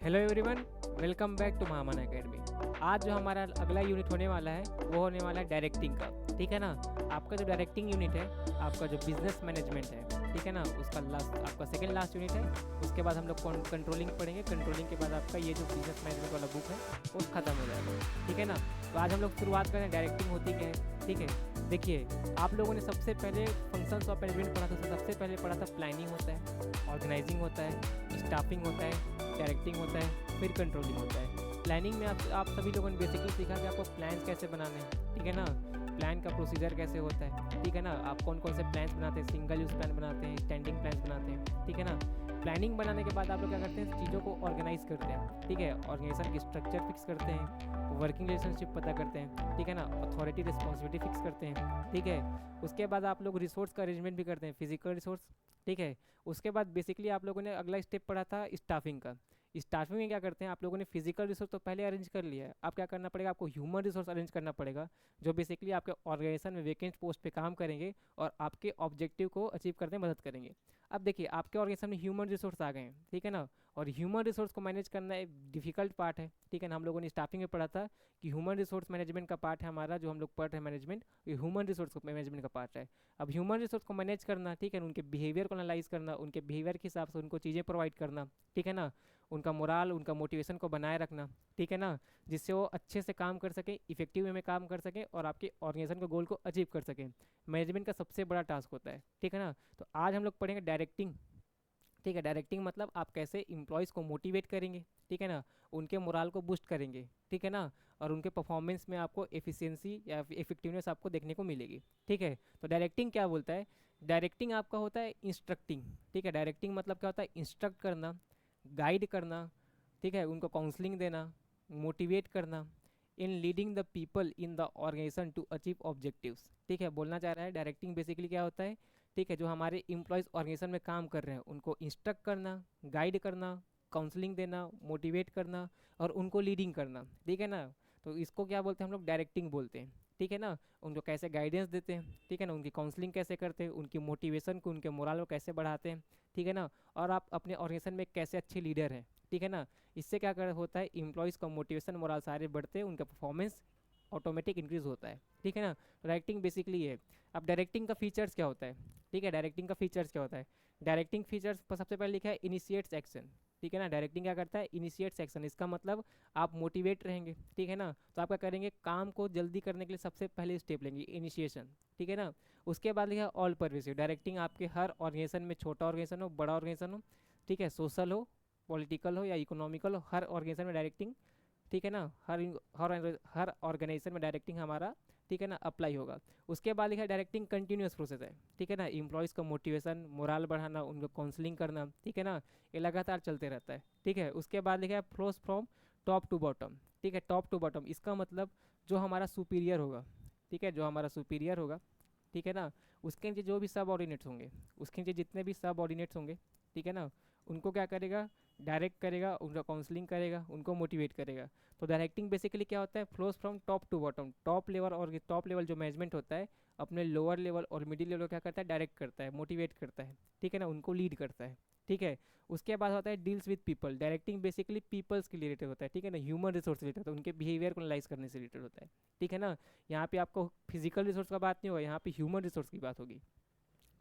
Hello everyone, welcome back to महामन academy. आज जो हमारा अगला यूनिट होने वाला है वो होने वाला है डायरेक्टिंग का। ठीक है ना। आपका जो डायरेक्टिंग यूनिट है, आपका जो बिजनेस मैनेजमेंट है, ठीक है ना, उसका लास्ट आपका सेकंड लास्ट यूनिट है। उसके बाद हम लोग कंट्रोलिंग पढ़ेंगे। कंट्रोलिंग के बाद आपका ये जो बिजनेस मैनेजमेंट वाला बुक है वो ख़त्म हो जाएगा। ठीक है ना। तो आज हम लोग शुरुआत करें डायरेक्टिंग होती क्या है। ठीक है, देखिए, आप लोगों ने सबसे पहले फंक्शंस ऑफ मैनेजमेंट पढ़ा था। उसमें सबसे पहले पढ़ा था प्लानिंग होता है, ऑर्गेनाइजिंग होता है, स्टाफिंग होता है, डायरेक्टिंग होता है, फिर कंट्रोलिंग होता है। प्लानिंग में आप सभी लोगों ने बेसिकली सीखा कि आपको प्लान्स कैसे बनाने हैं। ठीक है ना। प्लान का प्रोसीजर कैसे होता है। ठीक है ना। आप कौन कौन से प्लान्स बनाते हैं, सिंगल यूज़ प्लान बनाते हैं, स्टैंडिंग प्लान्स बनाते हैं। ठीक है ना। प्लानिंग बनाने के बाद आप लोग क्या करते हैं, चीज़ों को ऑर्गेनाइज करते हैं। ठीक है, ऑर्गेनाइजेशन की स्ट्रक्चर फिक्स करते हैं, वर्किंग रिलेशनशिप पता करते हैं। ठीक है ना। अथॉरिटी रिस्पॉन्सिबिलिटी फिक्स करते हैं। ठीक है, उसके बाद आप लोग रिसोर्स का अरेंजमेंट भी करते हैं, फिजिकल रिसोर्स। ठीक है, उसके बाद बेसिकली आप लोगों ने अगला स्टेप पढ़ा था स्टाफिंग का। स्टाफिंग में क्या करते हैं, आप लोगों ने फिजिकल रिसोर्स तो पहले अरेंज कर लिया है। अब क्या करना पड़ेगा, आपको ह्यूमन रिसोर्स अरेंज करना पड़ेगा, जो बेसिकली आपके ऑर्गेनाइजेशन में वैकेंट पोस्ट पे काम करेंगे और आपके ऑब्जेक्टिव को अचीव करने में मदद करेंगे। अब देखिए, आपके ऑर्गेनाइजेशन में ह्यूमन रिसोर्स आ गए हैं। ठीक है ना। और ह्यूमन रिसोर्स को मैनेज करना एक डिफिकल्ट पार्ट है। ठीक है ना। हम लोगों ने स्टाफिंग में पढ़ा था कि ह्यूमन रिसोर्स मैनेजमेंट का पार्ट है हमारा, जो हम लोग पढ़ रहे हैं मैनेजमेंट, ये ह्यूमन रिसोर्स मैनेजमेंट का पार्ट है। अब ह्यूमन रिसोर्स को मैनेज करना, ठीक है, उनके बिहेवियर को एनालाइज करना, उनके बिहेवियर के हिसाब से उनको चीज़ें प्रोवाइड करना। ठीक है ना। उनका मोराल, उनका मोटिवेशन को बनाए रखना। ठीक है ना। जिससे वो अच्छे से काम कर सकें, इफेक्टिव वे में काम कर सकें और आपके ऑर्गेनाइजेशन के गोल को अचीव कर सकें। मैनेजमेंट का सबसे बड़ा टास्क होता है। ठीक है ना। तो आज हम लोग पढ़ेंगे डायरेक्टिंग। ठीक है, डायरेक्टिंग मतलब आप कैसे इम्प्लॉयज़ को मोटिवेट करेंगे। ठीक है ना। उनके मोराल को बूस्ट करेंगे। ठीक है ना। और उनके परफॉर्मेंस में आपको एफिशिएंसी या इफेक्टिवनेस आपको देखने को मिलेगी। ठीक है, तो डायरेक्टिंग क्या बोलता है। डायरेक्टिंग आपका होता है इंस्ट्रक्टिंग। ठीक है, डायरेक्टिंग मतलब क्या होता है, इंस्ट्रक्ट करना, गाइड करना। ठीक है, उनको काउंसलिंग देना, मोटिवेट करना, in leading the people in the organisation to achieve objectives. ठीक है, बोलना चाह रहा है डायरेक्टिंग बेसिकली क्या होता है। ठीक है, जो हमारे एम्प्लॉयज़ ऑर्गेनाइजेशन में काम कर रहे हैं उनको इंस्ट्रक्ट करना, गाइड करना, काउंसलिंग देना, मोटिवेट करना और उनको लीडिंग करना। ठीक है ना। तो इसको क्या बोलते हैं हम लोग, डायरेक्टिंग बोलते हैं। ठीक है ना। उनको कैसे गाइडेंस देते हैं, ठीक है ना, उनकी काउंसलिंग कैसे करते हैं, उनकी मोटिवेशन को, उनके मोरल को कैसे बढ़ाते हैं। ठीक है ना। और आप अपने ऑर्गेनाइजेशन में कैसे अच्छे लीडर हैं। ठीक है ना। इससे क्या कर होता है, एम्प्लॉयज़ का मोटिवेशन, मोरल सारे बढ़ते हैं, उनका परफॉर्मेंस ऑटोमेटिक इंक्रीज होता है। ठीक है ना। डायरेक्टिंग बेसिकली है। अब डायरेक्टिंग का फीचर्स क्या होता है। ठीक है, डायरेक्टिंग का फीचर्स क्या होता है। डायरेक्टिंग फीचर्स पर सबसे पहले लिखा है इनिशिएट्स एक्शन। ठीक है ना। डायरेक्टिंग क्या करता है, इनिशिएट्स एक्शन। इसका मतलब आप मोटिवेट रहेंगे। ठीक है ना। तो आप क्या करेंगे, काम को जल्दी करने के लिए सबसे पहले स्टेप लेंगे, इनिशिएशन। ठीक है ना। उसके बाद लिखा है ऑल परवेसिव। डायरेक्टिंग आपके हर ऑर्गेनाइजेशन में, छोटा ऑर्गेनाइजेशन हो, बड़ा ऑर्गेनाइजेशन हो, ठीक है, सोशल हो, पॉलिटिकल हो या इकोनॉमिकल हो, हर ऑर्गेनाइजेशन में डायरेक्टिंग, ठीक है ना, हर ऑर्गेनाइजेशन में डायरेक्टिंग हमारा, ठीक है ना, अप्लाई होगा। उसके बाद लिखा है डायरेक्टिंग कंटिन्यूस प्रोसेस है। ठीक है ना। एम्प्लॉयज़ का मोटिवेशन, मोरल बढ़ाना, उनको काउंसलिंग करना, ठीक है ना, ये लगातार चलते रहता है। ठीक है। उसके बाद लिखा है flows from top to bottom. ठीक है, टॉप टू बॉटम इसका मतलब जो हमारा सुपीरियर होगा, ठीक है, जो हमारा सुपीरियर होगा, ठीक है ना, उसके नीचे जो भी सब ऑर्डिनेट्स होंगे, उसके नीचे जितने भी सब ऑर्डिनेट्स होंगे, ठीक है ना, उनको क्या करेगा, डायरेक्ट करेगा, उनका काउंसलिंग करेगा, उनको मोटिवेट करेगा। तो डायरेक्टिंग बेसिकली क्या होता है, flows from top to bottom. Top level, और टॉप लेवल जो मैनेजमेंट होता है अपने लोअर लेवल और मिडिल लेवल क्या करता है, डायरेक्ट करता है, मोटिवेट करता है। ठीक है ना, उनको लीड करता है। ठीक है। उसके बाद होता है deals with people. Directing basically peoples के रिलेटेड होता है। ठीक है ना, ह्यूमन रिसोर्स रिलेटेड होता है, उनके बिहेवियर को एनालाइज करने से रिलेटेड होता है। ठीक है ना। यहाँ पे आपको फिजिकल रिसोर्स का बात नहीं होगा, यहाँ पे ह्यूमन रिसोर्स की बात होगी।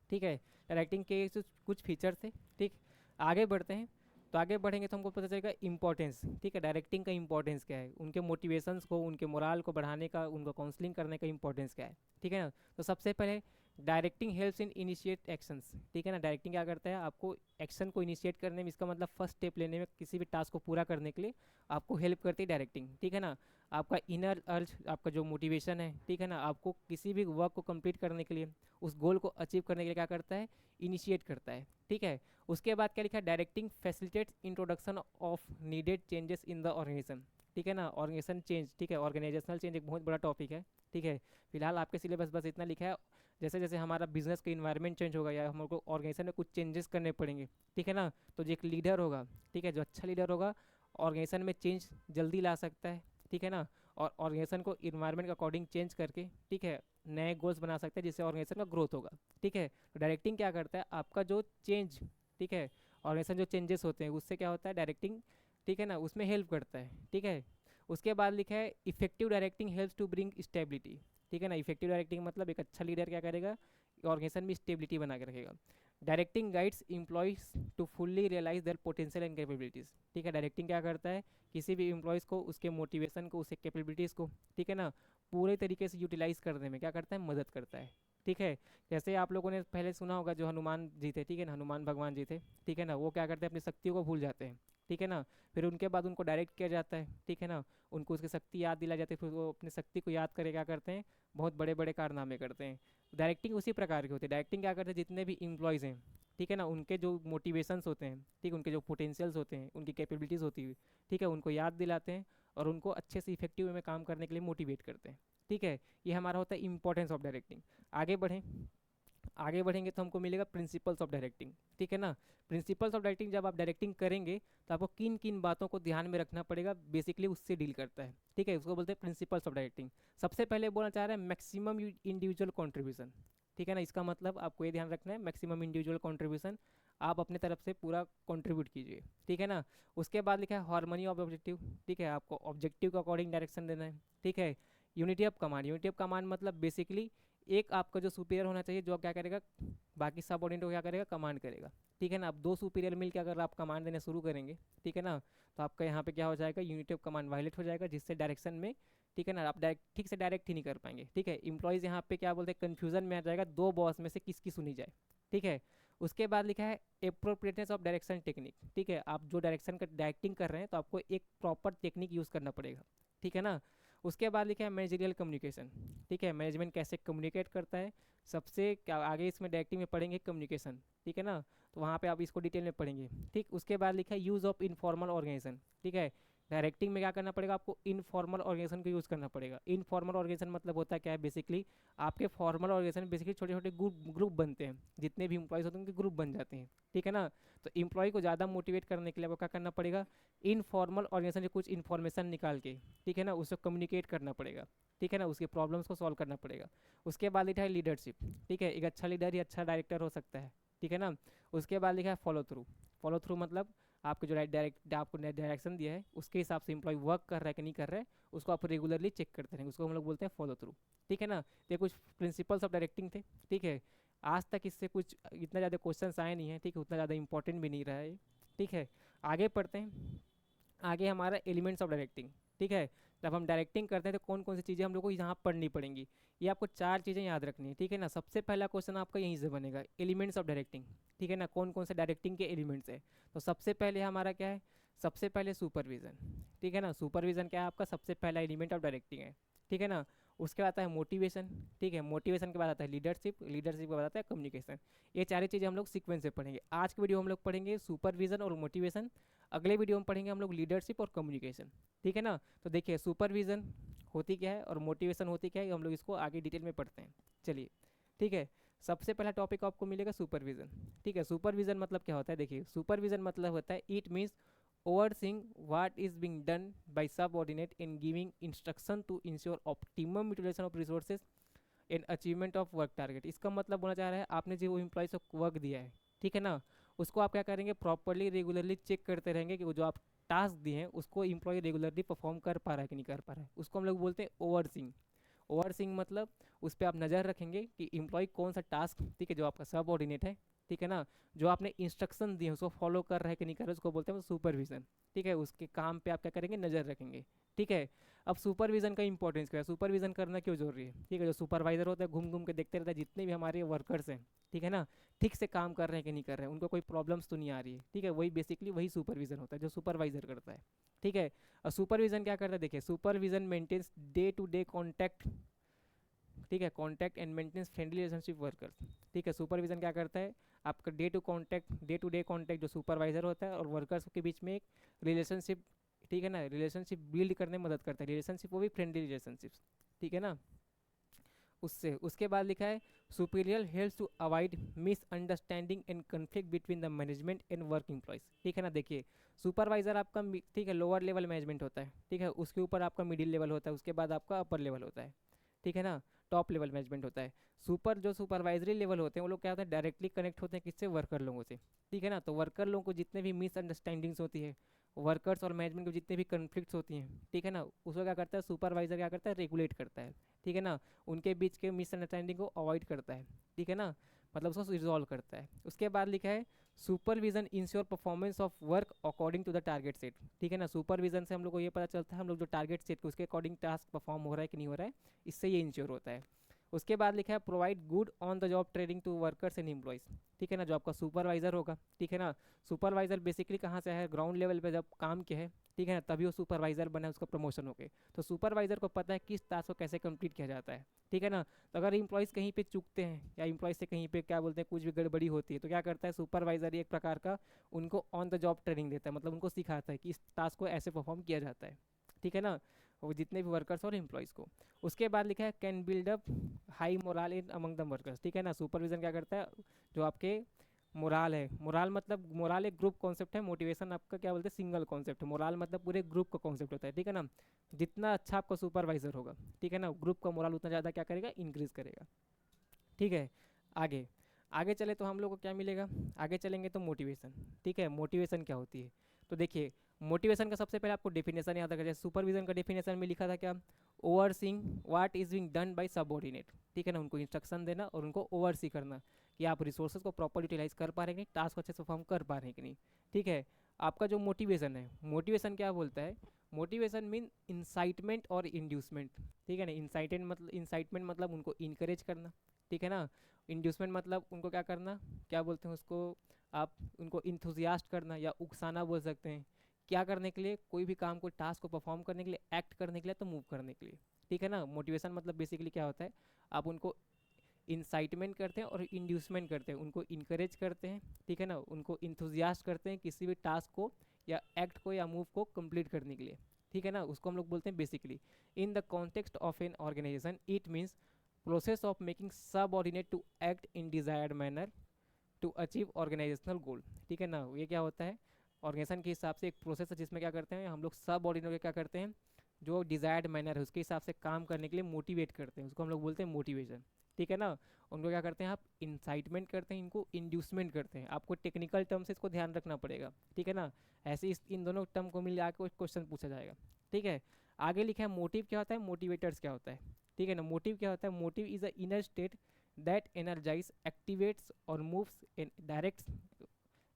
ठीक है। डायरेक्टिंग के कुछ फीचर्स थे। ठीक, आगे बढ़ते हैं। तो आगे बढ़ेंगे तो हमको पता चलेगा इंपॉर्टेंस। ठीक है, डायरेक्टिंग का इंपॉर्टेंस क्या है, उनके मोटिवेशंस को, उनके मोराल को बढ़ाने का, उनको काउंसलिंग करने का इंपॉर्टेंस क्या है। ठीक है ना। तो सबसे पहले directing helps in initiate actions. ठीक है ना। डायरेक्टिंग क्या करता है, आपको एक्शन को इनिशिएट करने में, इसका मतलब फर्स्ट स्टेप लेने में, किसी भी टास्क को पूरा करने के लिए आपको हेल्प करती है डायरेक्टिंग। ठीक है ना। आपका इनर अर्ज, आपका जो मोटिवेशन है, ठीक है ना, आपको किसी भी वर्क को कंप्लीट करने के लिए, उस गोल को अचीव करने के लिए क्या करता है, इनिशिएट करता है। ठीक है। उसके बाद क्या लिखा है, directing facilitates introduction of needed changes in the organisation. ठीक है ना, ऑर्गेनाइजेशन चेंज, ठीक है, ऑर्गेनाइजेशनल चेंज एक बहुत बड़ा टॉपिक है। ठीक है। फिलहाल आपके सिलेबस बस इतना लिखा है, जैसे जैसे हमारा बिजनेस का इन्वायरमेंट चेंज होगा या हमको ऑर्गेनाइजेशन में कुछ चेंजेस करने पड़ेंगे, ठीक है ना, तो जो एक लीडर होगा, ठीक है, जो अच्छा लीडर होगा, ऑर्गेनाइजेशन में चेंज जल्दी ला सकता है। ठीक है ना। और ऑर्गेनाइजेशन को इन्वायरमेंट के अकॉर्डिंग चेंज करके, ठीक है, नए गोल्स बना सकते हैं जिससे ऑर्गेनाइजेशन का ग्रोथ होगा। ठीक है। तो डायरेक्टिंग क्या करता है, आपका जो चेंज, ठीक है, ऑर्गेनाइजेशन जो चेंजेस होते हैं उससे क्या होता है, डायरेक्टिंग ठीक है ना, उसमें हेल्प करता है। ठीक है, उसके बाद लिखा है effective directing helps to bring stability. ठीक है ना, इफेक्टिव डायरेक्टिंग मतलब एक अच्छा लीडर क्या करेगा, ऑर्गेनाइजेशन में स्टेबिलिटी बना के रखेगा। Directing guides employees to fully realise their potential and capabilities. ठीक है, डायरेक्टिंग क्या करता है, किसी भी एम्प्लॉयज़ को उसके मोटिवेशन को, उसके कैपेबिलिटीज़ को, ठीक है ना, पूरे तरीके से यूटिलाइज करने में क्या करता है, मदद करता है। ठीक है, जैसे आप लोगों ने पहले सुना होगा जो हनुमान जी थे, ठीक है ना, हनुमान भगवान जी थे, ठीक है ना, वो क्या करते हैं, अपनी शक्तियों को भूल जाते हैं। ठीक है ना, फिर उनके बाद उनको डायरेक्ट किया जाता है। ठीक है ना, उनको उसकी शक्ति याद दिलाई जाती है, फिर वो अपनी शक्ति को याद करके क्या करते हैं, बहुत बड़े बड़े कारनामे करते हैं। डायरेक्टिंग उसी प्रकार की होती है। डायरेक्टिंग क्या करते हैं, जितने भी एम्प्लॉयज़ हैं, ठीक है ना, उनके जो मोटिवेशंस होते हैं, ठीक, उनके जो पोटेंशियल्स होते हैं, उनकी कैपेबिलिटीज़ होती है, ठीक है, उनको याद दिलाते हैं और उनको अच्छे से इफेक्टिव वे में काम करने के लिए मोटिवेट करते हैं। ठीक है, ये हमारा होता है इंपॉर्टेंस ऑफ डायरेक्टिंग। आगे बढ़ें, आगे बढ़ेंगे तो हमको मिलेगा प्रिंसिपल्स ऑफ डायरेक्टिंग। ठीक है ना, प्रिंसिपल्स ऑफ डायरेक्टिंग जब आप डायरेक्टिंग करेंगे तो आपको किन किन बातों को ध्यान में रखना पड़ेगा, बेसिकली उससे डील करता है। ठीक है, उसको बोलते हैं प्रिंसिपल्स ऑफ डायरेक्टिंग। सबसे पहले बोलना चाह रहे हैं मैक्सिमम इंडिविजुअल कॉन्ट्रीब्यूशन। ठीक है ना, इसका मतलब आपको ये ध्यान रखना है मैक्सिमम इंडिविजुअल कॉन्ट्रीब्यूशन, आप अपने तरफ से पूरा कंट्रीब्यूट कीजिए। ठीक है ना, उसके बाद लिखा है हार्मनी ऑफ ऑब्जेक्टिव। ठीक है, आपको ऑब्जेक्टिव के अकॉर्डिंग डायरेक्शन देना है। ठीक है, unity of command. Unity of command मतलब बेसिकली एक आपका जो सुपीरियर होना चाहिए, जो क्या करेगा, बाकी सब ऑर्डिनेट को क्या करेगा, कमांड करेगा। ठीक है ना, अब दो सुपीरियर मिलकर अगर आप कमांड देना शुरू करेंगे, ठीक है ना, तो आपका यहाँ पे क्या हो जाएगा, यूनिटी ऑफ कमांड वायलेट हो जाएगा, जिससे डायरेक्शन में, ठीक है ना, आप डायरेक्ट ठीक से डायरेक्ट ही नहीं कर पाएंगे। ठीक है, इंप्लॉयज़ यहाँ पे क्या बोलते हैं, कन्फ्यूजन में आ जाएगा, दो बॉस में से किसकी सुनी जाए। ठीक है, उसके बाद लिखा है एप्रोप्रिएटनेस ऑफ डायरेक्शन टेक्निक। ठीक है, आप जो डायरेक्शन का डायरेक्टिंग कर रहे हैं तो आपको एक प्रॉपर टेक्निक यूज़ करना पड़ेगा। ठीक है ना, उसके बाद लिखा है मैनेजरियल कम्युनिकेशन। ठीक है, मैनेजमेंट कैसे कम्युनिकेट करता है, सबसे क्या आगे इसमें डायरेक्टिंग में पढ़ेंगे कम्युनिकेशन। ठीक है ना, तो वहाँ पे आप इसको डिटेल में पढ़ेंगे। ठीक, उसके बाद लिखा है यूज़ ऑफ इनफॉर्मल ऑर्गेनाइजेशन। ठीक है, डायरेक्टिंग में क्या करना पड़ेगा, आपको इनफॉर्मल ऑर्गेनाइजेशन को यूज़ करना पड़ेगा। इनफॉर्मल ऑर्गेनाइजेशन मतलब होता है क्या है, बेसिकली आपके फॉर्मल ऑर्गेनाइजेशन बेसिकली छोटे छोटे ग्रुप बनते हैं, जितने भी इंप्लॉयज़ होते हैं उनके ग्रुप बन जाते हैं। ठीक है ना, तो इंप्लॉय को ज़्यादा मोटिवेट करने के लिए आपको क्या करना पड़ेगा, इनफॉर्मल ऑर्गेनाइजेशन से कुछ इन्फॉर्मेशन निकाल के, ठीक है ना, उसको कम्युनिकेट करना पड़ेगा। ठीक है ना, उसके प्रॉब्लम्स को सॉल्व करना पड़ेगा। उसके बाद लिखा है लीडरशिप। ठीक है, एक अच्छा लीडर ही अच्छा डायरेक्टर हो सकता है। ठीक है ना, उसके बाद लिखा है फॉलो थ्रू। फॉलो थ्रू मतलब आपको जो डायरेक्ट आपको डायरेक्शन दिया है उसके हिसाब से इंप्लॉय वर्क कर रहा है कि नहीं कर रहा है, उसको आप रेगुलरली चेक करते रहेंगे, उसको हम लोग बोलते हैं फॉलो थ्रू। ठीक है ना, ये कुछ प्रिंसिपल्स ऑफ डायरेक्टिंग थे। ठीक है, आज तक इससे कुछ इतना ज़्यादा क्वेश्चन आए नहीं हैं। ठीक है, उतना ज़्यादा इंपॉर्टेंट भी नहीं रहा है। ठीक है, आगे पढ़ते हैं। आगे हमारा एलिमेंट्स ऑफ डायरेक्टिंग। ठीक है, जब हम डायरेक्टिंग करते हैं तो कौन कौन सी चीज़ें हम लोग को यहाँ पढ़नी पड़ेंगी, ये आपको चार चीज़ें याद रखनी है। ठीक है ना, सबसे पहला क्वेश्चन आपका यहीं से बनेगा, एलिमेंट्स ऑफ डायरेक्टिंग। ठीक है ना, कौन कौन से डायरेक्टिंग के एलिमेंट्स है, तो सबसे पहले हमारा क्या है, सबसे पहले सुपरविज़न। ठीक है ना, सुपरविज़न क्या है, आपका सबसे पहला एलिमेंट ऑफ डायरेक्टिंग है। ठीक है ना, उसके बाद आता है मोटिवेशन। ठीक है, मोटिवेशन के बाद आता है लीडरशिप, लीडरशिप के बाद आता है कम्युनिकेशन। ये चारों चीज़ें हम लोग सीक्वेंस से पढ़ेंगे। आज की वीडियो हम लोग पढ़ेंगे सुपरविज़न और मोटिवेशन, अगले वीडियो में पढ़ेंगे हम लोग लीडरशिप और कम्युनिकेशन। ठीक है ना, तो देखिए सुपरविज़न होती क्या है और मोटिवेशन होती क्या है, हम लोग इसको आगे डिटेल में पढ़ते हैं। चलिए, ठीक है, सबसे पहला टॉपिक आपको मिलेगा सुपरविज़न। ठीक है, सुपरविज़न मतलब क्या होता है, देखिए सुपरविज़न मतलब होता है it means overseeing what is being done by subordinate in giving instruction to ensure optimum utilization of resources and achievement of work target। इसका मतलब बोलना चाह रहा है आपने जो एम्प्लॉयज़ को वर्क दिया है, ठीक है ना, उसको आप क्या करेंगे, प्रॉपरली रेगुलरली चेक करते रहेंगे कि वो जो आप टास्क दिए हैं उसको एम्प्लॉय रेगुलरली परफॉर्म कर पा रहा है कि नहीं कर पा रहा है, उसको हम लोग बोलते हैं ओवरसीइंग। ओवरसीइंग मतलब उस पर आप नज़र रखेंगे कि एम्प्लॉय कौन सा टास्क, ठीक है, जो आपका सब ऑर्डिनेट है, ठीक है ना, जो आपने इंस्ट्रक्शन दिए उसको फॉलो कर रहा है कि नहीं कर रहा है, उसको बोलते हैं सुपरविजन। ठीक है, उसके काम पे आप क्या करेंगे, नज़र रखेंगे। ठीक है, अब सुपरविजन का इंपॉर्टेंस क्या है, सुपरविजन करना क्यों जरूरी है। ठीक है, जो सुपरवाइजर होता है घूम घूम के देखते रहता है जितने भी हमारे वर्कर्स हैं, ठीक है ना, ठीक से काम कर रहे हैं कि नहीं कर रहे हैं, उनको कोई प्रॉब्लम्स तो नहीं आ रही है। ठीक है, वही बेसिकली वही सुपरविजन होता है जो सुपरवाइजर करता है। ठीक है, और सुपरविजन क्या करता है, देखिए supervision maintains day to day contact, ठीक है, contact and maintenance friendly relationship workers. ठीक है, सुपरविजन क्या करता है, आपका डे टू डे कॉन्टैक्ट जो सुपरवाइजर होता है और वर्कर्स के बीच में एक रिलेशनशिप, ठीक है ना, रिलेशनशिप बिल्ड करने में मदद करता है, रिलेशनशिप वो भी फ्रेंडली रिलेशनशिप्स। ठीक है ना, उससे उसके बाद लिखा है superior helps to avoid misunderstanding and conflict between the management and work employees. ठीक है ना, देखिए सुपरवाइजर आपका ठीक है लोअर लेवल मैनेजमेंट होता है, ठीक है, उसके ऊपर आपका मिडिल लेवल होता है, उसके बाद आपका अपर लेवल होता है, ठीक है ना, टॉप लेवल मैनेजमेंट होता है। जो सुपरवाइजरी लेवल होते हैं वो लोग क्या होता है, डायरेक्टली कनेक्ट होते हैं किससे, वर्कर लोगों से। ठीक है ना, तो वर्कर लोगों को जितने भी मिसअंडरस्टैंडिंग्स होती है वर्कर्स और मैनेजमेंट के जितने भी कन्फ्लिक्ट्स होती हैं, ठीक है ना, उसको क्या करता है सुपरवाइजर, क्या करता है रेगुलेट करता है, ठीक है ना, उनके बीच के मिसअंडरस्टैंडिंग को अवॉइड करता है, ठीक है ना, मतलब उसको रिजॉल्व करता है। उसके बाद लिखा है supervision ensure performance of work according to the target set, ठीक है ना, सुपरविजन से हम लोग को ये पता चलता है हम लोग जो टारगेट सेट उसके अकॉर्डिंग टास्क परफॉर्म हो रहा है कि नहीं हो रहा है, इससे ये इंश्योर होता है। उसके बाद लिखा है provide good on the job training to workers and employees, ठीक है ना, जो आपका सुपरवाइजर होगा, ठीक है ना, सुपरवाइजर बेसिकली कहाँ से है, ग्राउंड लेवल पे जब काम किया है, ठीक है ना, तभी वो सुपरवाइजर बना है, उसका प्रमोशन हो गए, तो सुपरवाइजर को पता है किस टास्क को कैसे कंप्लीट किया जाता है, ठीक है ना। तो अगर एम्प्लॉयज़ कहीं पे चूकते हैं या एम्प्लॉयज़ से कहीं पे क्या बोलते हैं कुछ भी गड़बड़ी होती है, तो क्या करता है सुपरवाइजर एक प्रकार का उनको ऑन द जॉब ट्रेनिंग देता है, मतलब उनको सिखाता है कि इस टास्क को ऐसे परफॉर्म किया जाता है, ठीक है ना, वो जितने भी वर्कर्स और एम्प्लॉयज़ को। उसके बाद लिखा है can build up high morale in among the workers, ठीक है ना, सुपरविजन क्या करता है जो आपके मोराल है, मोराल मतलब मोराल एक ग्रुप कॉन्सेप्ट है, मोटिवेशन आपका क्या बोलते हैं सिंगल कॉन्सेप्ट है, मोराल मतलब पूरे ग्रुप का कॉन्सेप्ट होता है, ठीक है ना, जितना अच्छा आपका सुपरवाइजर होगा, ठीक है ना, ग्रुप का मोराल उतना ज़्यादा क्या करेगा इंक्रीज करेगा, ठीक है। आगे आगे चले तो हम लोग को क्या मिलेगा, आगे चलेंगे तो मोटिवेशन, ठीक है, मोटिवेशन क्या होती है, तो देखिए मोटिवेशन का सबसे पहले आपको डेफिनेशन याद रखना चाहिए। सुपरविजन का डेफिनेशन में लिखा था क्या, overseeing what is being done by subordinate, ठीक है ना, उनको इंस्ट्रक्शन देना और उनको ओवरसी करना कि आप रिसोर्सेज को प्रॉपर यूटिलाइज कर पा रहे हैं कि नहीं, टास्क को अच्छे से परफॉर्म कर पा रहे हैं कि नहीं, ठीक है। आपका जो मोटिवेशन है, मोटिवेशन क्या बोलता है, मोटिवेशन मीन इंसाइटमेंट और इंड्यूसमेंट, ठीक है ना, इंसाइटमेंट मतलब उनको इनकरेज करना, ठीक है ना, इंड्यूसमेंट मतलब उनको क्या करना, क्या बोलते हैं उसको, आप उनको इंथुजियास्ट करना या उकसाना बोल सकते हैं, क्या करने के लिए, कोई भी काम को टास्क को परफॉर्म करने के लिए, एक्ट करने के लिए, तो मूव करने के लिए, ठीक है ना। मोटिवेशन मतलब बेसिकली क्या होता है, आप उनको इंसाइटमेंट करते हैं और इंड्यूसमेंट करते हैं, उनको इनकरेज करते हैं, ठीक है ना, उनको इंथुजियास्ट करते हैं किसी भी टास्क को या एक्ट को या मूव को कंप्लीट करने के लिए, ठीक है ना, उसको हम लोग बोलते हैं basically in the context of an organisation it means process of making subordinate to act in desired manner to achieve organisational goal, ठीक है ना, ये क्या होता है ऑर्गेनाइजेशन के हिसाब से एक प्रोसेस है जिसमें क्या करते हैं हम लोग सब ऑर्डिनेट क्या करते हैं जो डिजायर्ड मैनर है उसके हिसाब से काम करने के लिए मोटिवेट करते हैं, उसको हम लोग बोलते हैं मोटिवेशन, ठीक है ना। उनको क्या करते हैं आप इंसाइटमेंट करते हैं, इनको इंड्यूसमेंट करते हैं, आपको टेक्निकल टर्म से इसको ध्यान रखना पड़ेगा, ठीक है ना, ऐसे इन दोनों टर्म को मिला के क्वेश्चन पूछा जाएगा, ठीक है। आगे लिखा है मोटिव क्या होता है, मोटिवेटर्स क्या होता है, ठीक है ना, मोटिव क्या होता है, motive is a inner state that energise activates और moves in direct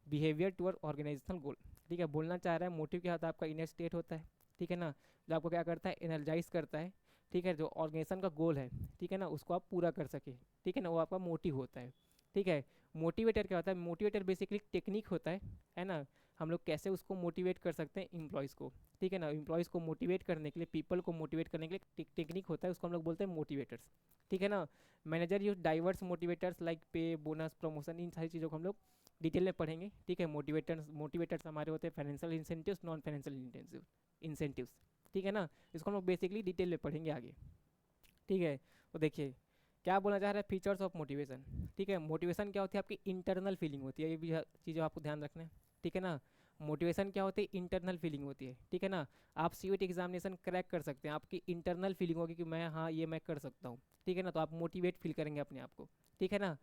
behaviour toward organisational goal, ठीक है, बोलना चाह रहा है मोटिव क्या होता है आपका इनर स्टेट होता है, ठीक है ना, जो आपको क्या करता है एनर्जाइज करता है, ठीक है, जो ऑर्गेनाइजेशन का गोल है, ठीक है ना, उसको आप पूरा कर सके, ठीक है ना, वो आपका मोटिव होता है, ठीक है। मोटिवेटर क्या होता है, मोटिवेटर बेसिकली टेक्निक होता है ना, हम लोग कैसे उसको मोटिवेट कर सकते हैं एम्प्लॉयज़ को, ठीक है ना, एम्प्लॉयज़ को मोटिवेट करने के लिए, पीपल को मोटिवेट करने के लिए टेक्निक होता है, उसको हम लोग बोलते हैं मोटिवेटर्स, ठीक है ना। Manager use diverse motivators like पे बोनस प्रमोशन, इन सारी चीज़ों को हम लोग डिटेल में पढ़ेंगे, ठीक है। मोटिवेटर्स हमारे होते हैं financial incentives, non financial incentives, ठीक है ना, इसको हम लोग बेसिकली डिटेल में पढ़ेंगे आगे, ठीक है। तो देखिए क्या बोलना चाह रहा है फीचर्स ऑफ मोटिवेशन, ठीक है, मोटिवेशन क्या होती है आपकी इंटरनल फीलिंग होती है, ये भी चीज़ें आपको ध्यान रखना है, ठीक है ना। मोटिवेशन क्या होती है इंटरनल फीलिंग होती है, ठीक है ना, आप सीयूईटी एग्जामिनेशन क्रैक कर सकते हैं, आपकी इंटरनल फीलिंग होगी कि मैं हाँ ये मैं कर सकता हूँ, ठीक है ना, तो आप मोटिवेट फील करेंगे अपने आप को, ठीक है ना।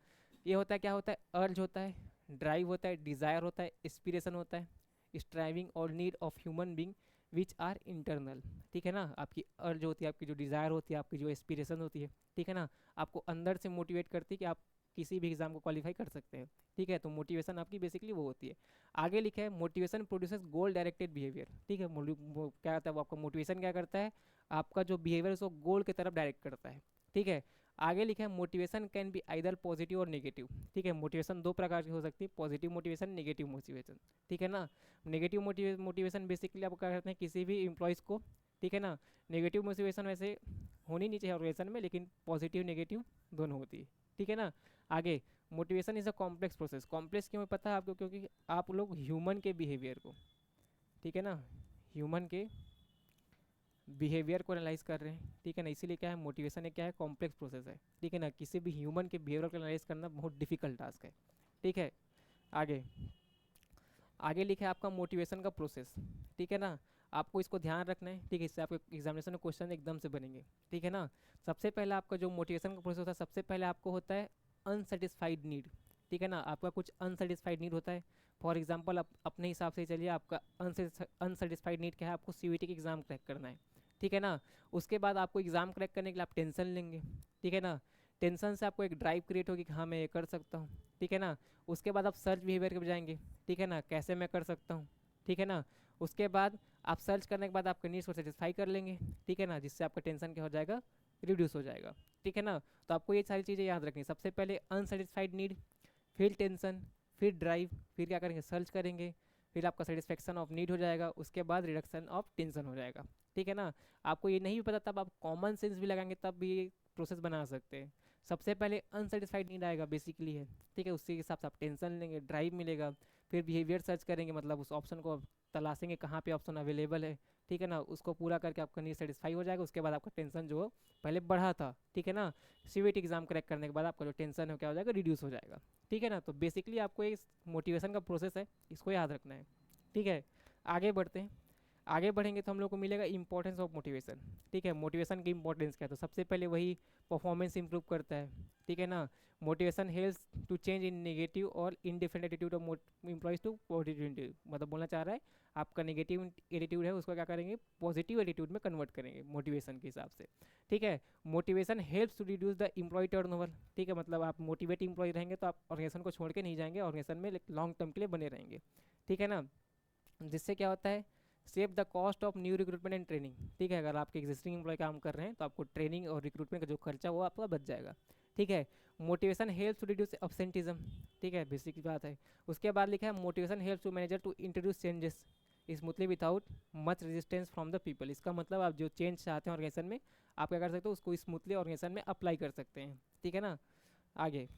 ये होता है क्या होता है अर्ज होता है, ड्राइव होता है, डिज़ायर होता है, इंस्पिरेशन होता है, स्ट्राइविंग और need of human being which are internal, ठीक है ना, आपकी अर्ज होती है, आपकी जो डिज़ायर होती है, आपकी जो एस्पिरेशन होती है, ठीक है ना, आपको अंदर से मोटिवेट करती है कि आप किसी भी एग्जाम को क्वालिफाई कर सकते हैं, ठीक है, तो मोटिवेशन आपकी बेसिकली वो होती है। आगे लिखा है मोटिवेशन प्रोड्यूसेस गोल डायरेक्टेड बिहेवियर, ठीक है, वो क्या करता है वो आपका मोटिवेशन क्या करता है आपका जो बिहेवियर उसको गोल की तरफ डायरेक्ट करता है, ठीक है। आगे लिखा है motivation can be either positive और नेगेटिव, ठीक है, मोटिवेशन दो प्रकार की हो सकती है, पॉजिटिव मोटिवेशन, नेगेटिव मोटिवेशन, ठीक है ना। नेगेटिव मोटिवेशन बेसिकली आप क्या करते हैं किसी भी एम्प्लॉयज़ को, ठीक है ना, नेगेटिव मोटिवेशन वैसे होनी नहीं चाहिए ऑर्गेनाइजेशन में, लेकिन पॉजिटिव नेगेटिव दोनों होती है, ठीक है ना। आगे motivation is a complex process, complex क्यों पता है आपको, क्योंकि आप लोग ह्यूमन के बिहेवियर को, ठीक है ना, ह्यूमन के बिहेवियर को एनालाइज कर रहे हैं, ठीक है ना, इसीलिए क्या है मोटिवेशन है क्या है कॉम्प्लेक्स प्रोसेस है, ठीक है ना, किसी भी ह्यूमन के बिहेवियर को एनालाइज करना बहुत डिफिकल्ट टास्क है, ठीक है। आगे आगे लिखा है आपका मोटिवेशन का प्रोसेस, ठीक है ना, आपको इसको ध्यान रखना है, ठीक है, इससे आपके एग्जामिनेशन में क्वेश्चन एकदम से बनेंगे, ठीक है ना। सबसे पहले आपका जो मोटिवेशन का प्रोसेस होता है सबसे पहले आपको होता है अनसेटिस्फाइड नीड, ठीक है ना, आपका कुछ अनसेटिस्फाइड नीड होता है, फॉर एग्जांपल अपने हिसाब से चलिए, आपका अनसेटिस्फाइड नीड क्या है, आपको सीयूईटी का एग्ज़ाम क्रैक करना है, ठीक है ना। उसके बाद आपको एग्ज़ाम क्रैक करने के लिए आप टेंशन लेंगे, ठीक है ना। टेंशन से आपको एक ड्राइव क्रिएट होगी कि हाँ मैं ये कर सकता हूँ, ठीक है ना। उसके बाद आप सर्च बिहेवियर पे जाएंगे, ठीक है ना, कैसे मैं कर सकता हूँ, ठीक है ना। उसके बाद आप सर्च करने के बाद आपके नीड्स को सेटिस्फाई कर लेंगे, ठीक है ना, जिससे आपका टेंशन क्या हो जाएगा, रिड्यूस हो जाएगा, ठीक है ना। तो आपको ये सारी चीज़ें याद रखनी, सबसे पहले अनसेटिस्फाइड नीड, फिर टेंशन, फिर ड्राइव, फिर क्या करेंगे, सर्च करेंगे, फिर आपका सेटिस्फेक्शन ऑफ नीड हो जाएगा, उसके बाद रिडक्शन ऑफ टेंशन हो जाएगा, ठीक है ना। आपको ये नहीं पता तब आप कॉमन सेंस भी लगाएंगे तब भी ये प्रोसेस बना सकते हैं। सबसे पहले अनसेटिस्फाइड नीड आएगा बेसिकली है, ठीक है, उसके हिसाब से आप टेंशन लेंगे, ड्राइव मिलेगा, फिर बिहेवियर सर्च करेंगे, मतलब उस ऑप्शन को तलाशेंगे कहाँ पे ऑप्शन अवेलेबल है, ठीक है ना, उसको पूरा करके आपका नीड सेटिस्फाई हो जाएगा। उसके बाद आपका टेंशन जो पहले बढ़ा था, ठीक है ना, सीवीटी एग्जाम क्रैक करने के बाद आपका जो टेंशन है क्या हो जाएगा, रिड्यूस हो जाएगा, ठीक है ना। तो बेसिकली आपको ये मोटिवेशन का प्रोसेस है, इसको याद रखना है, ठीक है। आगे बढ़ते हैं, आगे बढ़ेंगे तो हम लोग को मिलेगा इंपॉर्टेंस ऑफ मोटिवेशन, ठीक है। मोटिवेशन की इंपॉर्टेंस क्या है, तो सबसे पहले वही परफॉर्मेंस इंप्रूव करता है, ठीक है ना। Motivation helps to change in negative और indifferent attitude of employees to positive, मतलब बोलना चाह रहा है आपका नेगेटिव एटीट्यूड है उसको क्या करेंगे, पॉजिटिव एटीट्यूड में कन्वर्ट करेंगे मोटिवेशन के हिसाब से, ठीक है। Motivation helps to reduce the employee turnover, ठीक है, मतलब आप मोटिवेट एम्प्लॉय रहेंगे तो आप ऑर्गेनाइजेशन को छोड़ के नहीं जाएंगे, ऑर्गेनाइजेशन में लॉन्ग टर्म के लिए बने रहेंगे, ठीक है ना। जिससे क्या होता है, save the cost of new recruitment and training, ठीक है। अगर आपके एग्जिस्टिंग एम्प्लॉय काम कर रहे हैं तो आपको ट्रेनिंग और रिक्रूटमेंट का जो खर्चा वो आपका बच जाएगा, ठीक है। Motivation helps to reduce absenteeism, ठीक है, बेसिक बात है। उसके बाद लिखा है motivation helps to manager to introduce changes smoothly without much resistance from the people. इसका मतलब आप जो चेंज चाहते हैं ऑर्गेनाइजेशन में, आप क्या कर सकते हो, उसको स्मूथली ऑर्गेनाइजेशन में अप्लाई कर सकते हैं, ठीक है ना। आगे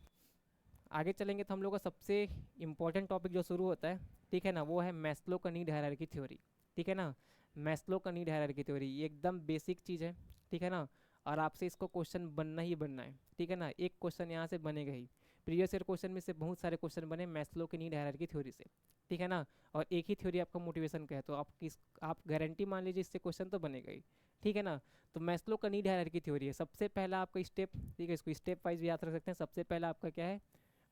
आगे चलेंगे तो हम लोग का सबसे इम्पोर्टेंट टॉपिक जो शुरू होता है, ठीक है ना, वो है मैस्लो का नीड हायरार्की थ्योरी, ठीक है ना। मैस्लो का नीड हायरार्की थ्योरी ये एकदम बेसिक चीज़ है, ठीक है ना, और आपसे इसको क्वेश्चन बनना ही बनना है, ठीक है ना। एक क्वेश्चन यहाँ से बनेगा ही, प्रीवियस ईयर क्वेश्चन में से बहुत सारे क्वेश्चन बने मैस्लो की नीड हायरार्की थ्योरी से, ठीक है ना। और एक ही थ्योरी आपका मोटिवेशन का है, तो आप गारंटी मान लीजिए इससे क्वेश्चन तो बनेगा ही, ठीक है ना। तो मैस्लो का नीड हायरार्की थ्योरी है, सबसे पहला आपका स्टेप, ठीक है, इसको स्टेप वाइज भी याद रख सकते हैं। सबसे पहला आपका क्या है,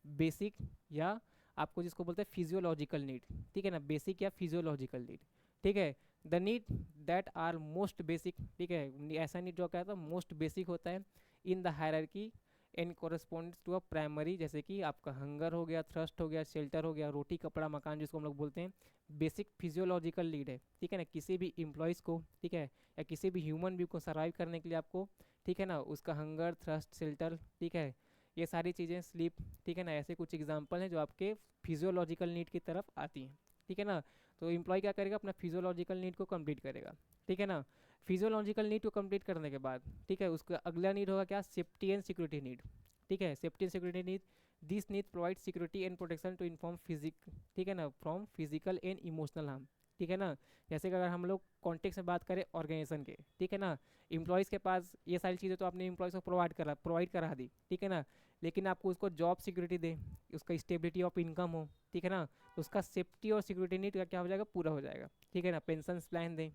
बेसिक या आपको जिसको बोलते हैं फिजियोलॉजिकल नीड, ठीक है ना, बेसिक या फिजियोलॉजिकल नीड, ठीक है। The need that are most basic, ठीक है, ऐसा नीड जो क्या होता है मोस्ट बेसिक होता है in the hierarchy and corresponds to a primary, जैसे कि आपका हंगर हो गया, थ्रस्ट हो गया, शेल्टर हो गया, रोटी कपड़ा मकान जिसको हम लोग बोलते हैं, बेसिक फिजियोलॉजिकल नीड है, ठीक है ना, किसी भी एम्प्लॉयज़ को, ठीक है, या किसी भी ह्यूमन बींग को सर्वाइव करने के लिए आपको, ठीक है ना, उसका हंगर थ्रस्ट शेल्टर, ठीक है, ये सारी चीज़ें, स्लीप, ठीक है ना, ऐसे कुछ एग्जाम्पल हैं जो आपके फिजियोलॉजिकल नीड की तरफ आती हैं, ठीक है ना। तो एम्प्लॉय क्या करेगा, अपना फिजियोलॉजिकल नीड को कंप्लीट करेगा, ठीक है ना। फिजियोलॉजिकल नीड को कंप्लीट करने के बाद, ठीक है, उसका अगला नीड होगा क्या, सेफ्टी एंड सिक्योरिटी नीड, ठीक है, safety and security need, this need provide security and protection to inform physic, ठीक है ना, from physical and emotional harm, ठीक है ना। जैसे कि अगर हम लोग कॉन्टेक्स्ट में बात करें ऑर्गेनाइजेशन के, ठीक है ना, एम्प्लॉयज़ के पास ये सारी चीज़ें तो आपने एम्प्लॉयज़ को प्रोवाइड करा दी, ठीक है ना, लेकिन आपको उसको जॉब सिक्योरिटी दे, उसका स्टेबिलिटी ऑफ इनकम हो, ठीक है ना, तो उसका सेफ्टी और सिक्योरिटी नीड का क्या हो जाएगा, पूरा हो जाएगा, ठीक है ना, पेंशन प्लान दें,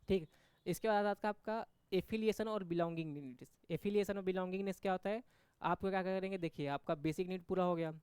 ठीक। इसके बाद आता है आपका एफिलिएशन और बिलोंगिंग नीड्स। एफिलिएशन और बिलोंगिंगनेस क्या होता है, आपको क्या करेंगे, देखिए आपका बेसिक नीड पूरा हो गया,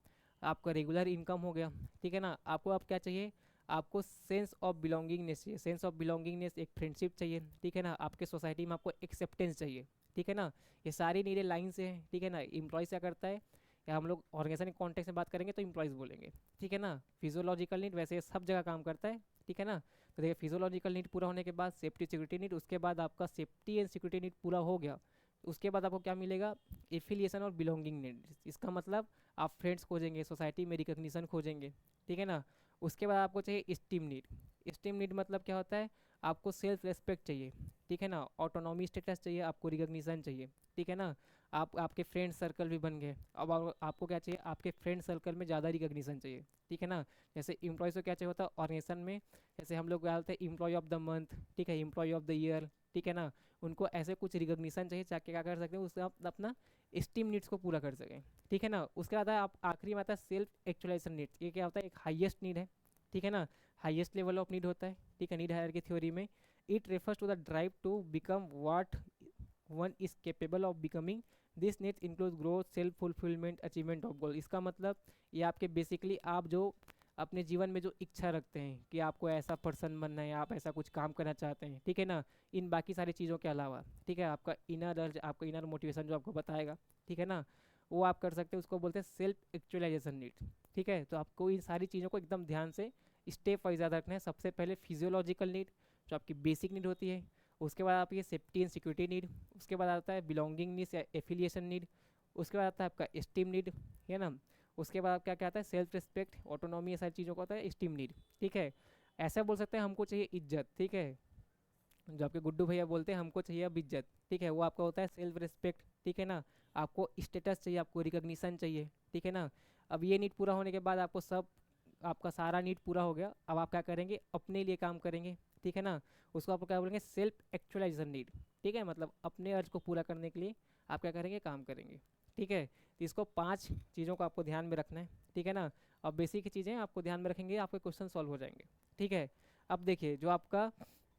आपका रेगुलर इनकम हो गया, ठीक है ना, आपको अब क्या चाहिए, आपको सेंस ऑफ बिलोंगिंगनेस चाहिए। सेंस ऑफ बिलोंगिंगनेस एक फ्रेंडशिप चाहिए, ठीक है ना, आपके सोसाइटी में आपको एक्सेप्टेंस चाहिए, ठीक है ना। ये सारी नीडें लाइन से हैं, ठीक है ना। एम्प्लॉयज़ क्या करता है, या हम लोग ऑर्गेनाइजेशन के कॉन्टेक्स्ट में बात करेंगे तो एम्प्लॉयज़ बोलेंगे, ठीक है ना। फिजियोलॉजिकल नीड वैसे सब जगह काम करता है, ठीक है ना। तो देखिए फिजियोलॉजिकल नीड पूरा होने के बाद सेफ्टी सिक्योरिटी नीड, उसके बाद आपका सेफ्टी एंड सिक्योरिटी नीड पूरा हो गया, उसके बाद आपको क्या मिलेगा, एफिलिएशन और बिलोंगिंग नीड। इसका मतलब आप फ्रेंड्स खोजेंगे, सोसाइटी में रिकग्निशन खोजेंगे, ठीक है ना। उसके बाद आपको चाहिए स्टीम नीड। स्टीम नीड मतलब क्या होता है, आपको सेल्फ रेस्पेक्ट चाहिए, ठीक है ना, ऑटोनॉमी स्टेटस चाहिए, आपको रिकग्निशन चाहिए, ठीक है ना। आपके फ्रेंड सर्कल भी बन गए, अब आपको क्या चाहिए, आपके फ्रेंड सर्कल में ज़्यादा रिकग्निशन चाहिए, ठीक है ना। जैसे एम्प्लॉयज़ को क्या चाहिए होता है ऑर्गेनाइजेशन में, जैसे हम लोग बोलते हैं एम्प्लॉय ऑफ द मंथ, ठीक है, एम्प्लॉय ऑफ द ईयर, ठीक है ना, उनको ऐसे कुछ रिकग्निशन चाहिए ताकि क्या कर सकते हैं, उससे आप अपना स्टीम नीड्स को पूरा कर सकें, ठीक है ना। उसके बाद आप आखिरी में आता है सेल्फ एक्चुअलाइजेशन नीड्स। ये क्या होता है, एक हाईएस्ट नीड है, ठीक है ना, हाईएस्ट लेवल ऑफ नीड होता है, ठीक है, नीड हायरार्की थ्योरी में। It refers to the drive to become what one is capable of becoming. This needs include growth, self fulfilment, achievement of goal. इसका मतलब ये आपके बेसिकली आप जो अपने जीवन में जो इच्छा रखते हैं कि आपको ऐसा पर्सन बनना है, आप ऐसा कुछ काम करना चाहते हैं, ठीक है ना, इन बाकी सारी चीज़ों के अलावा, ठीक है, आपका इनर अर्ज, आपका इनर मोटिवेशन जो आपको बताएगा, ठीक है ना, वो आप कर सकते हैं, उसको बोलते हैं सेल्फ एक्चुअलाइजेशन नीड। ठीक है, तो आपको इन सारी चीज़ों को एकदम ध्यान से स्टेप वाइज याद रखना है। सबसे पहले फिजियोलॉजिकल नीड जो आपकी बेसिक नीड होती है, उसके बाद आपकी सेफ्टी एंड सिक्योरिटी नीड, उसके बाद आता है बिलोंगिंग नीड्स या एफिलिएशन नीड, उसके बाद आता है आपका एस्टीम नीड, है ना, उसके बाद क्या क्या आता है सेल्फ रिस्पेक्ट, ऑटोनॉमी, ये सारी चीज़ों का होता है एस्टीम नीड। ठीक है, ऐसा बोल सकते हैं हमको चाहिए इज्जत, ठीक है, जो आपके गुड्डू भैया बोलते हैं हमको चाहिए अब इज्जत, ठीक है, वो आपका होता है सेल्फ रिस्पेक्ट, ठीक है ना, आपको स्टेटस चाहिए, आपको रिकग्निशन चाहिए, ठीक है ना। अब ये नीड पूरा होने के बाद आपको सब, आपका सारा नीड पूरा हो गया, अब आप क्या करेंगे, अपने लिए काम करेंगे, ठीक है ना, उसको आप क्या बोलेंगे, सेल्फ एक्चुअलाइजेशन नीड, ठीक है, मतलब अपने अर्ज को पूरा करने के लिए आप क्या करेंगे, काम करेंगे, ठीक है। तो इसको 5 चीज़ों को आपको ध्यान में रखना है, ठीक है ना। अब बेसिक चीज़ें आपको ध्यान में रखेंगे, आपके क्वेश्चन सॉल्व हो जाएंगे, ठीक है। अब देखिए, जो आपका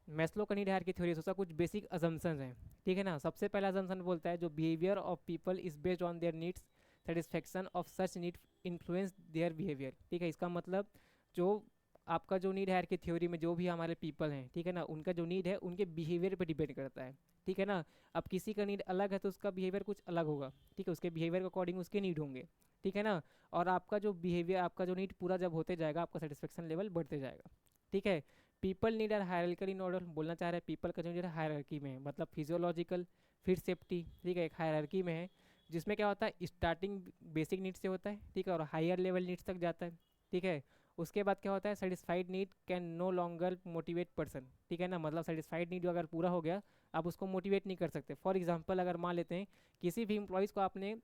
मैस्लो का नीड हायरार्की थ्योरी है उसका कुछ बेसिक अजम्पशंस हैं, ठीक है ना। सबसे पहला अजम्पशन बोलता है जो behaviour of people is based on their needs, satisfaction of such need influence their behaviour, ठीक है। इसका मतलब जो आपका जो नीड हायरार्की थ्योरी में जो भी हमारे पीपल हैं, ठीक है ना, उनका जो नीड है उनके बिहेवियर पे डिपेंड करता है, ठीक है ना। अब किसी का नीड अलग है तो उसका बिहेवियर कुछ अलग होगा, ठीक है, उसके बिहेवियर के अकॉर्डिंग उसके नीड होंगे, ठीक है ना। और आपका जो बिहेवियर, आपका जो नीड पूरा जब होते जाएगा, आपका सेटिस्फेक्शन लेवल बढ़ते जाएगा, ठीक है। People need are hierarchical in order, बोलना चाह रहे हैं पीपल का जो नीड है हायरार्की में है, मतलब फिजियोलॉजिकल, फिर सेफ्टी, ठीक है, एक हायरार्की में है, जिसमें क्या होता है स्टार्टिंग बेसिक नीड से होता है, ठीक है, और हायर लेवल नीड्स तक जाता है, ठीक है। उसके बाद क्या होता है, satisfied need can no longer motivate person, ठीक है ना, मतलब सेटिस्फाइड नीड अगर पूरा हो गया, आप उसको मोटिवेट नहीं कर सकते। फॉर एग्जांपल अगर मान लेते हैं किसी भी एम्प्लॉयज़ को आपने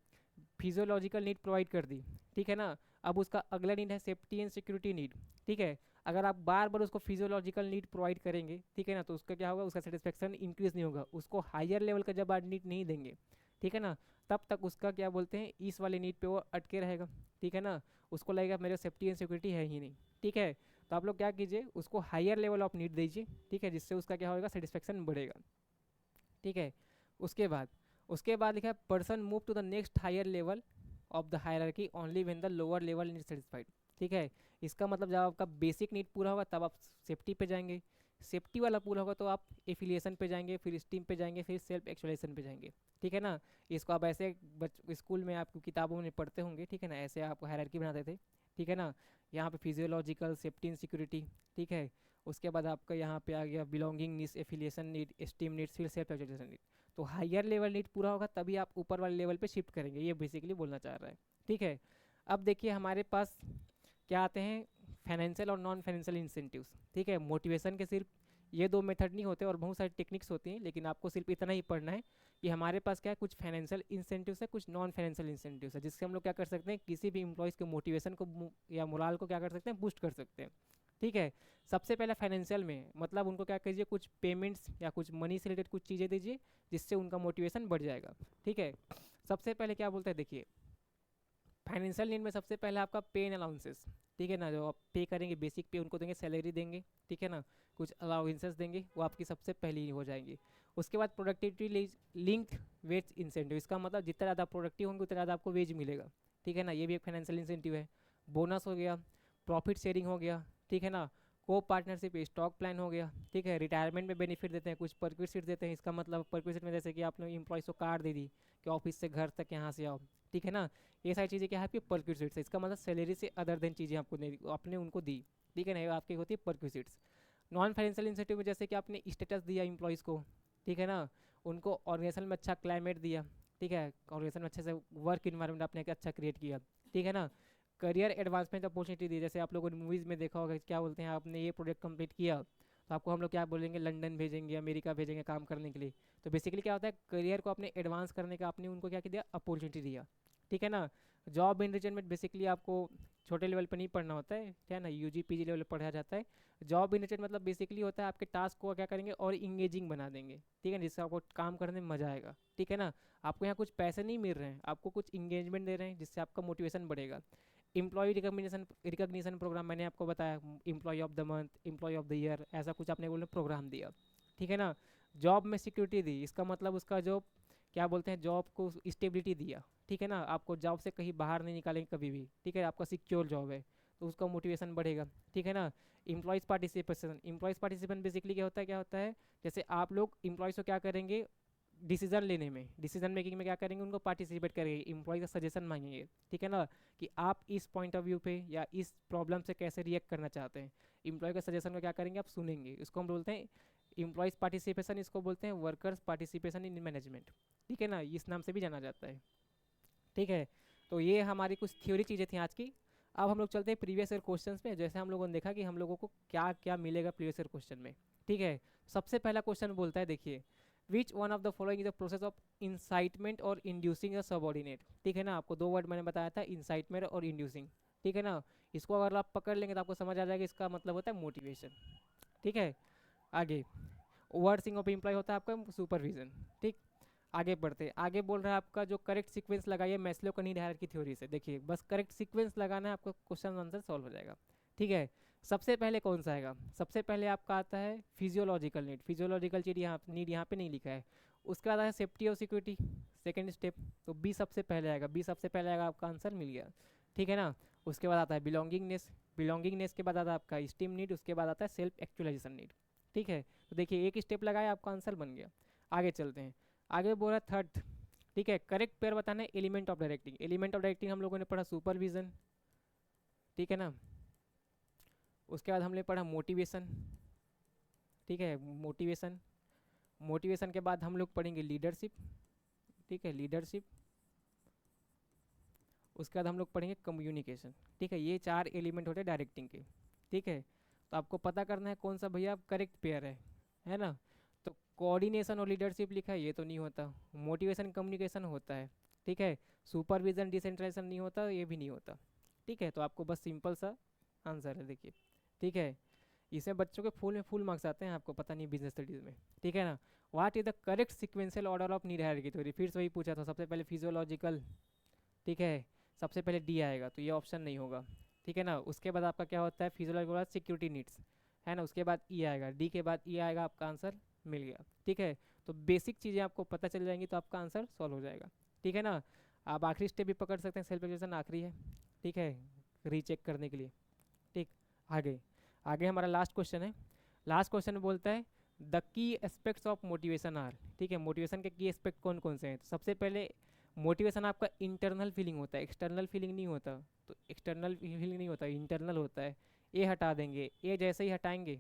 फिजियोलॉजिकल नीड प्रोवाइड कर दी, ठीक है ना, अब उसका अगला नीड है सेफ्टी एंड सिक्योरिटी नीड, ठीक है। अगर आप बार बार उसको फिजियोलॉजिकल नीड प्रोवाइड करेंगे, ठीक है ना, तो उसका क्या होगा, उसका सेटिस्फेक्शन इंक्रीज नहीं होगा, उसको हायर लेवल का जब आप नीड नहीं देंगे, ठीक है ना, तब तक उसका क्या बोलते हैं इस वाले नीड पे वो अटके रहेगा, ठीक है ना, उसको लगेगा मेरे सेफ्टी एंड सिक्योरिटी है ही नहीं, ठीक है। तो आप लोग क्या कीजिए, उसको हायर लेवल ऑफ नीड दीजिए, ठीक है, जिससे उसका क्या होगा, सेटिस्फेक्शन बढ़ेगा, ठीक है। उसके बाद लिखा है person move to the next higher level of the hierarchy only when the lower level need satisfied, ठीक है। इसका मतलब जब आपका बेसिक नीड पूरा होगा तब आप सेफ्टी पे जाएंगे, सेफ्टी वाला पूरा होगा तो आप एफिलिएशन पे जाएंगे, फिर स्टीम पे जाएंगे, फिर सेल्फ एक्चुअलाइजेशन पे जाएंगे, ठीक है ना। इसको आप ऐसे स्कूल में आपको किताबों में पढ़ते होंगे, ठीक है ना, ऐसे आप हायरार्की बनाते थे, ठीक है ना। यहाँ पे फिजियोलॉजिकल, सेफ्टी एंड सिक्योरिटी, ठीक है। उसके बाद आपका यहाँ पे आ गया belonging needs, affiliation need, steam needs, फिर सेल्फ एक्चुअलाइजेशन नीड। तो हायर लेवल नीड पूरा होगा तभी आप ऊपर वाले लेवल पे शिफ्ट करेंगे, ये बेसिकली बोलना चाह रहा है, ठीक है। अब देखिए हमारे पास क्या आते हैं, फाइनेंशियल और नॉन फाइनेंशियल इंसेंटिव्स, ठीक है। मोटिवेशन के सिर्फ ये 2 मेथड नहीं होते और बहुत सारी टेक्निक्स होती हैं, लेकिन आपको सिर्फ इतना ही पढ़ना है कि हमारे पास क्या है, कुछ फाइनेंशियल इंसेंटिव्स है, कुछ नॉन फाइनेंशियल इंसेंटिव्स है, जिससे हम लोग क्या कर सकते हैं, किसी भी एम्प्लॉयज़ के मोटिवेशन को या मोराल को क्या कर सकते हैं, बूस्ट कर सकते हैं, ठीक है। सबसे पहले फाइनेंशियल में मतलब उनको क्या कीजिए, कुछ पेमेंट्स या कुछ मनी से रिलेटेड कुछ चीज़ें दीजिए जिससे उनका मोटिवेशन बढ़ जाएगा, ठीक है। सबसे पहले क्या बोलते हैं, देखिए फाइनेंशियल नीड में सबसे पहले आपका पे एंड अलाउंसेस, ठीक है ना, जो आप पे करेंगे बेसिक पे उनको देंगे, सैलरी देंगे, ठीक है ना, कुछ अलाउंसेस देंगे, वो आपकी सबसे पहली हो जाएंगी। उसके बाद प्रोडक्टिविटी लिंक्ड वेज इंसेंटिव, इसका मतलब जितना ज़्यादा प्रोडक्टिव होंगे उतना ज़्यादा आपको वेज मिलेगा, ठीक है ना, ये भी एक फाइनेंशियल इंसेंटिव है। बोनस हो गया, प्रॉफिट शेयरिंग हो गया, ठीक है ना, को पार्टनरशिप, स्टॉक प्लान हो गया, ठीक है। रिटायरमेंट में बेनिफिट देते हैं, कुछ परक्विजिट देते हैं, इसका मतलब परक्विजिट में जैसे कि आपने एम्प्लॉयज़ को कार्ड दे दी कि ऑफिस से घर तक यहाँ से आओ, ठीक है ना, ये सारी चीज़ें क्या है आपकी परक्विजिट्स है, इसका मतलब सैलरी से अदर देन चीज़ें आपको आपने उनको दी, ठीक है ना, ये आपकी होती है परक्विजिट्स। नॉन फाइनेंशियल इंसेंटिव में जैसे कि आपने स्टेटस दिया एम्प्लॉयज़ को, ठीक है ना, उनको ऑर्गेनाइजेशन में अच्छा क्लाइमेट दिया, ठीक है, ऑर्गेनाइजेशन में अच्छे से वर्क इन्वायरमेंट आपने अच्छा क्रिएट किया, ठीक है ना। करियर एडवांसमेंट अपॉर्चुनिटी दी, जैसे आप लोगों ने मूवीज़ में देखा होगा क्या बोलते हैं, आपने ये प्रोजेक्ट कंप्लीट किया तो आपको हम लोग क्या बोलेंगे, लंदन भेजेंगे, अमेरिका भेजेंगे काम करने के लिए। तो बेसिकली क्या होता है, करियर को आपने एडवांस करने का आपने उनको क्या दिया, अपॉर्चुनिटी दिया, ठीक है ना। जॉब एनरिचमेंट बेसिकली आपको छोटे लेवल पर नहीं पढ़ना होता है, ठीक है ना, यूजी पीजी लेवल पर पढ़ा जाता है। जॉब एनरिचमेंट मतलब बेसिकली होता है आपके टास्क को क्या करेंगे और इंगेजिंग बना देंगे, ठीक है, जिससे आपको काम करने में मजा आएगा, ठीक है ना। आपको यहाँ कुछ पैसे नहीं मिल रहे हैं, आपको कुछ इंगेजमेंट दे रहे हैं जिससे आपका मोटिवेशन बढ़ेगा। एम्प्लॉय रिकग्निशन प्रोग्राम मैंने आपको बताया, employee of the month, employee of the year, ऐसा कुछ आपने बोले प्रोग्राम दिया, ठीक है ना। जॉब में सिक्योरिटी दी, इसका मतलब उसका जॉब क्या बोलते हैं, जॉब को स्टेबिलिटी दिया, ठीक है ना, आपको जॉब से कहीं बाहर नहीं निकालेंगे कभी भी, ठीक है, आपका सिक्योर जॉब है। तो उसका मोटिवेशन बढ़ेगा, ठीक है ना। इम्प्लॉयज़ पार्टिसिपेशन बेसिकली क्या होता है, जैसे आप लोग इम्प्लॉयज़ को क्या करेंगे, डिसीजन लेने में, डिसीजन मेकिंग में क्या करेंगे, उनको पार्टिसिपेट करेंगे, इम्प्लॉय का सजेशन मांगेंगे, ठीक है ना, कि आप इस पॉइंट ऑफ व्यू पे या इस प्रॉब्लम से कैसे रिएक्ट करना चाहते हैं। इम्प्लॉय के सजेशन को क्या करेंगे, आप सुनेंगे। इसको हम बोलते हैं इम्प्लॉयज़ पार्टिसिपेशन, इसको बोलते हैं वर्कर्स पार्टिसिपेशन इन मैनेजमेंट, ठीक है ना, इस नाम से भी जाना जाता है, ठीक है। तो ये हमारी कुछ थ्योरी चीज़ें थी आज की। अब हम लोग चलते हैं प्रीवियस ईयर क्वेश्चन पे। जैसे हम लोगों ने देखा कि हम लोगों को क्या क्या मिलेगा प्रीवियस ईयर क्वेश्चन में, ठीक है। सबसे पहला क्वेश्चन बोलता है, देखिए, which one of the following is the process of incitement और इंड्यूसिंग अ सबऑर्डिनेट, ठीक है ना। आपको दो वर्ड मैंने बताया था, इंसाइटमेंट और इंड्यूसिंग, ठीक है ना। इसको अगर आप पकड़ लेंगे तो आपको समझ आ जाएगा इसका मतलब होता है मोटिवेशन, ठीक है। आगे ओवरसीइंग ऑफ एम्प्लॉय होता है आपका सुपरविजन, ठीक। आगे बढ़ते हैं, आगे बोल रहा है आपका जो करेक्ट सीक्वेंस लगाइए मैस्लो का नीड हायरार्की थ्योरी से। देखिए बस करेक्ट सीक्वेंस लगाना है, आपका क्वेश्चन आंसर सॉल्व हो जाएगा, ठीक है। सबसे पहले कौन सा आएगा, सबसे पहले आपका आता है फिजियोलॉजिकल नीड। फिजियोलॉजिकल नीड यहाँ पे नहीं लिखा है। उसके बाद है सेफ्टी और सिक्योरिटी, सेकेंड स्टेप, तो बी सबसे पहले आएगा, बी सबसे पहले आएगा, आपका आंसर मिल गया, ठीक है ना। उसके बाद आता है बिलोंगिंगनेस, बिलोंगिंगनेस के बाद आता है आपका स्टीम नीड, उसके बाद आता है सेल्फ एक्चुअलाइजेशन नीड, ठीक है। तो देखिए एक स्टेप लगाया, आपका आंसर बन गया। आगे चलते हैं, आगे बोल रहा है थर्ड, ठीक है, करेक्ट पेयर बताना है element of directing. Element of directing हम लोगों ने पढ़ा सुपरविजन, ठीक है ना। उसके बाद हमने पढ़ा मोटिवेशन, ठीक है, मोटिवेशन। मोटिवेशन के बाद हम लोग पढ़ेंगे लीडरशिप, ठीक है, लीडरशिप। उसके बाद हम लोग पढ़ेंगे कम्युनिकेशन, ठीक है। ये चार एलिमेंट होते हैं डायरेक्टिंग के, ठीक है। तो आपको पता करना है कौन सा भैया करेक्ट पेयर है ना। तो कोऑर्डिनेशन और लीडरशिप लिखा है, ये तो नहीं होता। मोटिवेशन कम्युनिकेशन होता है, ठीक है। सुपरविजन डिसेंट्रलाइजेशन नहीं होता, ये भी नहीं होता, ठीक है। तो आपको बस सिंपल सा आंसर है, देखिए, ठीक है। इसमें बच्चों के फुल मार्क्स आते हैं, आपको पता नहीं बिजनेस स्टडीज़ में, ठीक है ना। What is the correct sequential order of need hierarchy theory, फिर से वही पूछा था। सबसे पहले फिजियोलॉजिकल, ठीक है, सबसे पहले डी आएगा, तो ये ऑप्शन नहीं होगा, ठीक है ना। उसके बाद आपका क्या होता है, फिजियोलॉजी के बाद सिक्योरिटी नीड्स, है ना। उसके बाद ई आएगा, डी के बाद ई आएगा, आपका आंसर मिल गया, ठीक है। तो बेसिक चीज़ें आपको पता चल जाएंगी तो आपका आंसर सॉल्व हो जाएगा, ठीक है ना। आप आखिरी स्टेप भी पकड़ सकते हैं, सेल्फ एग्जामिनेशन आखिरी है, ठीक है, रीचेक करने के लिए, ठीक। आगे आगे हमारा लास्ट क्वेश्चन है। लास्ट क्वेश्चन में बोलता है the key aspects of motivation are, ठीक है। मोटिवेशन के की एस्पेक्ट कौन कौन से हैं, तो सबसे पहले मोटिवेशन आपका इंटरनल फीलिंग होता है, एक्सटर्नल फीलिंग नहीं होता। तो एक्सटर्नल फीलिंग नहीं होता, इंटरनल होता है। ए हटा देंगे, ए जैसे ही हटाएंगे,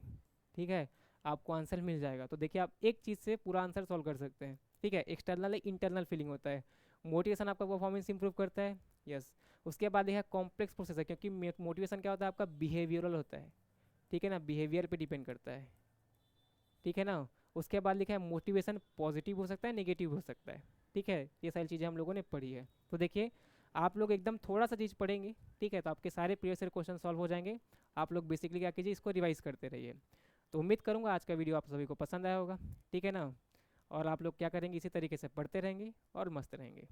ठीक है, आपको आंसर मिल जाएगा। तो देखिए आप एक चीज़ से पूरा आंसर सॉल्व कर सकते हैं, ठीक है। एक्सटर्नल इंटरनल फीलिंग होता है। मोटिवेशन आपका परफॉर्मेंस इंप्रूव करता है, यस। उसके बाद यह कॉम्प्लेक्स प्रोसेस है, क्योंकि मोटिवेशन क्या होता है आपका बिहेवियरल होता है, ठीक है ना, बिहेवियर पे डिपेंड करता है, ठीक है ना। उसके बाद लिखा है मोटिवेशन पॉजिटिव हो सकता है, नेगेटिव हो सकता है, ठीक है। ये सारी चीज़ें हम लोगों ने पढ़ी है। तो देखिए आप लोग एकदम थोड़ा सा चीज़ पढ़ेंगे, ठीक है, तो आपके सारे प्रीवियस ईयर क्वेश्चन सॉल्व हो जाएंगे। आप लोग बेसिकली क्या कीजिए, इसको रिवाइज करते रहिए। तो उम्मीद करूँगा आज का वीडियो आप सभी को पसंद आया होगा, ठीक है ना। और आप लोग क्या करेंगे, इसी तरीके से पढ़ते रहेंगे और मस्त रहेंगे।